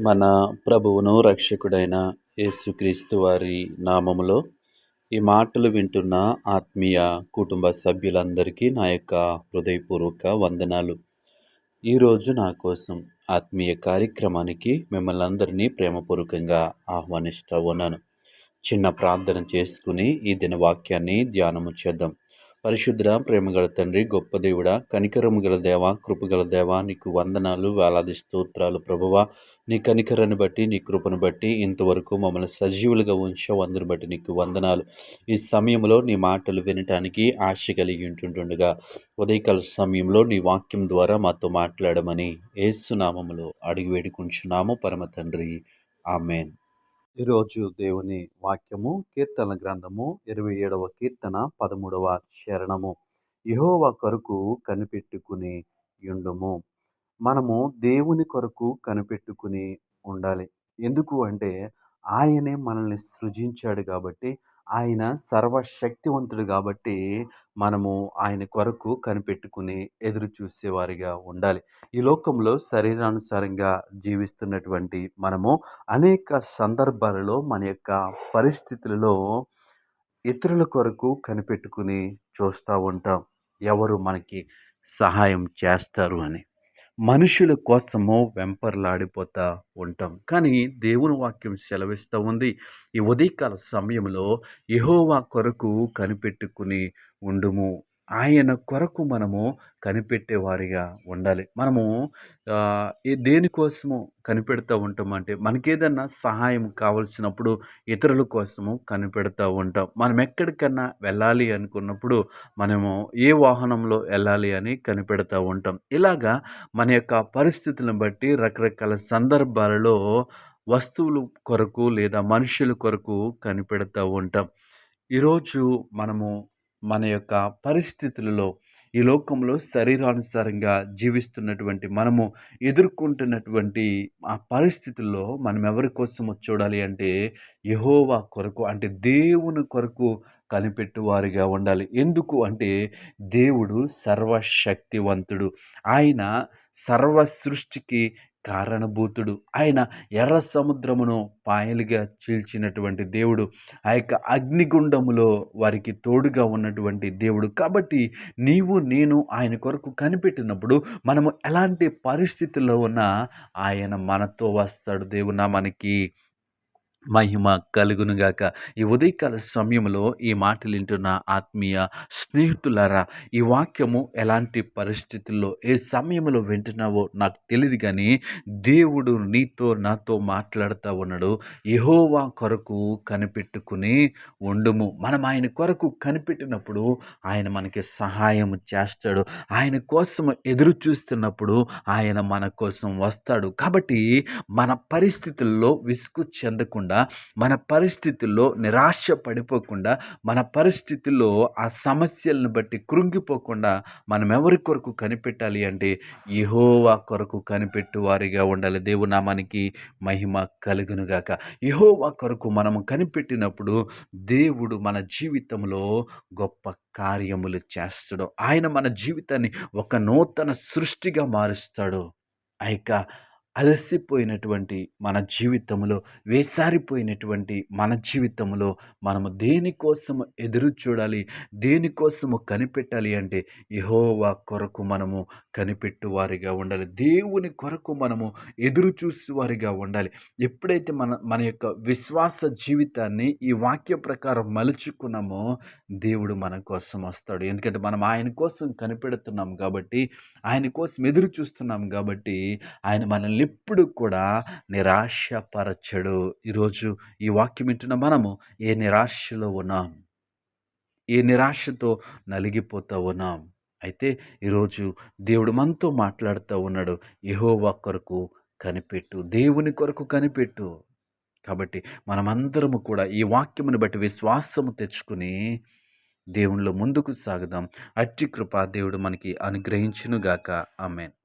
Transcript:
మన ప్రభువును రక్షకుడైన యేసుక్రీస్తు వారి నామములో ఈ మాటలు వింటున్న ఆత్మీయ కుటుంబ సభ్యులందరికీ నా యొక్క హృదయపూర్వక వందనాలు. ఈరోజు నా కోసం ఆత్మీయ కార్యక్రమానికి మిమ్మల్ని అందరినీ ప్రేమపూర్వకంగా ఆహ్వానిస్తూ ఉన్నాను. చిన్న ప్రార్థన చేసుకుని ఈ దిన వాక్యాన్ని ధ్యానము చేద్దాం. పరిశుద్ధ ప్రేమగల తండ్రి, గొప్ప దేవుడా, కనికరము గల దేవ, కృపగల దేవ, నీకు వందనాలు, వేలాది స్తోత్రాలు ప్రభువా. నీ కనికరాన్ని బట్టి, నీ కృపను బట్టి ఇంతవరకు మమ్మల్ని సజీవులుగా ఉంచావు. అందుని బట్టి నీకు వందనాలు. ఈ సమయంలో నీ మాటలు వినటానికి ఆశ కలిగి ఉంటుండగా ఉదయకాల సమయంలో నీ వాక్యం ద్వారా మాతో మాట్లాడమని యేసు నామములో అడిగి వేడుకుంటున్నాము పరమ తండ్రి. ఆమేన్. ఈరోజు దేవుని వాక్యము కీర్తన గ్రంథము 27వ కీర్తన 13వ చరణము. యెహోవా కొరకు కనిపెట్టుకుని యుండుము. మనము దేవుని కొరకు కనిపెట్టుకుని ఉండాలి. ఎందుకు అంటే ఆయనే మనల్ని సృజించాడు కాబట్టి, ఆయన సర్వశక్తివంతుడు కాబట్టి మనము ఆయన కొరకు కనిపెట్టుకుని ఎదురు చూసేవారిగా ఉండాలి. ఈ లోకంలో శరీరానుసారంగా జీవిస్తున్నటువంటి మనము అనేక సందర్భాలలో మన యొక్క పరిస్థితులలో ఇతరుల కొరకు కనిపెట్టుకుని చూస్తూ ఉంటాం. ఎవరు మనకి సహాయం చేస్తారు అని. మనుషుల కోసము వెంపర్లాడిపోతూ ఉంటాం. కానీ దేవుని వాక్యం సెలవిస్తూ ఉంది, ఈ ఉదయకాల సమయంలో యెహోవా కొరకు కనిపెట్టుకుని ఉండుము. ఆయన కొరకు మనము కనిపెట్టేవారిగా ఉండాలి. మనము దేనికోసము కనిపెడుతూ ఉంటామంటే, మనకేదన్నా సహాయం కావలసినప్పుడు ఇతరుల కోసము కనిపెడుతూ ఉంటాం. మనం ఎక్కడికన్నా వెళ్ళాలి అనుకున్నప్పుడు మనము ఏ వాహనంలో వెళ్ళాలి అని కనిపెడుతూ ఉంటాం. ఇలాగా మన యొక్క పరిస్థితులను బట్టి రకరకాల సందర్భాలలో వస్తువుల కొరకు లేదా మనుషుల కొరకు కనిపెడుతూ ఉంటాం. ఈరోజు మనము మన యొక్క పరిస్థితులలో ఈ లోకంలో శరీరానుసారంగా జీవిస్తున్నటువంటి మనము ఎదుర్కొంటున్నటువంటి ఆ పరిస్థితుల్లో మనం ఎవరి కోసమో చూడాలి అంటే యెహోవా కొరకు, అంటే దేవుని కొరకు కనిపెట్టువారిగా ఉండాలి. ఎందుకు అంటే దేవుడు సర్వశక్తివంతుడు. ఆయన సర్వ సృష్టికి కారణభూతుడు. ఆయన ఎర్ర సముద్రమును పాయలుగా చీల్చినటువంటి దేవుడు. ఆ యొక్క అగ్నిగుండములో వారికి తోడుగా ఉన్నటువంటి దేవుడు. కాబట్టి నీవు నేను ఆయన కొరకు కనిపెట్టినప్పుడు మనము ఎలాంటి పరిస్థితుల్లో ఉన్నా ఆయన మనతో వస్తాడు. దేవుని నామానికి మహిమ కలుగునుగాక. ఈ ఉదయకాల సమయంలో ఈ మాటలు వింటున్న ఆత్మీయ స్నేహితులారా, ఈ వాక్యము ఎలాంటి పరిస్థితుల్లో ఏ సమయంలో వింటున్నావో నాకు తెలియదు, కానీ దేవుడు నీతో నాతో మాట్లాడుతూ ఉన్నాడు. యెహోవా కొరకు కనిపెట్టుకుని ఉండుము. మనం ఆయన కొరకు కనిపెట్టినప్పుడు ఆయన మనకి సహాయం చేస్తాడు. ఆయన కోసం ఎదురు చూస్తున్నప్పుడు ఆయన మన కోసం వస్తాడు. కాబట్టి మన పరిస్థితుల్లో విసుగు చెందకుండా, మన పరిస్థితుల్లో నిరాశ పడిపోకుండా, మన పరిస్థితుల్లో ఆ సమస్యలను బట్టి కృంగిపోకుండా మనం ఎవరి కొరకు కనిపెట్టాలి అంటే యెహోవా కొరకు కనిపెట్టు వారిగా ఉండాలి. దేవుని నామానికి మహిమ కలుగునుగాక. యెహోవా కొరకు మనము కనిపెట్టినప్పుడు దేవుడు మన జీవితంలో గొప్ప కార్యములు చేస్తాడు. ఆయన మన జీవితాన్ని ఒక నూతన సృష్టిగా మారుస్తాడు. ఆ యొక్క అలసిపోయినటువంటి మన జీవితంలో, వేసారిపోయినటువంటి మన జీవితంలో మనము దేనికోసము ఎదురు చూడాలి, దేనికోసము కనిపెట్టాలి అంటే యెహోవా కొరకు మనము కనిపెట్టువారిగా ఉండాలి. దేవుని కొరకు మనము ఎదురు చూసేవారిగా ఉండాలి. ఎప్పుడైతే మన మన యొక్క విశ్వాస జీవితాన్ని ఈ వాక్య ప్రకారం మలుచుకున్నామో దేవుడు మన కోసం వస్తాడు. ఎందుకంటే మనం ఆయన కోసం కనిపెడుతున్నాం కాబట్టి, ఆయన కోసం ఎదురు చూస్తున్నాం కాబట్టి ఆయన మనల్ని ఎప్పుడు కూడా నిరాశపరచడు. ఈరోజు ఈ వాక్యం వింటున్న మనము ఏ నిరాశలో ఉన్నాం, ఏ నిరాశతో నలిగిపోతూ ఉన్నాం. అయితే ఈరోజు దేవుడు మనతో మాట్లాడుతూ ఉన్నాడు. యెహోవా కొరకు కనిపెట్టు, దేవుని కొరకు కనిపెట్టు. కాబట్టి మనమందరము కూడా ఈ వాక్యమును బట్టి విశ్వాసము తెచ్చుకుని దేవునిలో ముందుకు సాగుదాం. అట్టి కృప దేవుడు మనకి అనుగ్రహించునుగాక. ఆమేన్.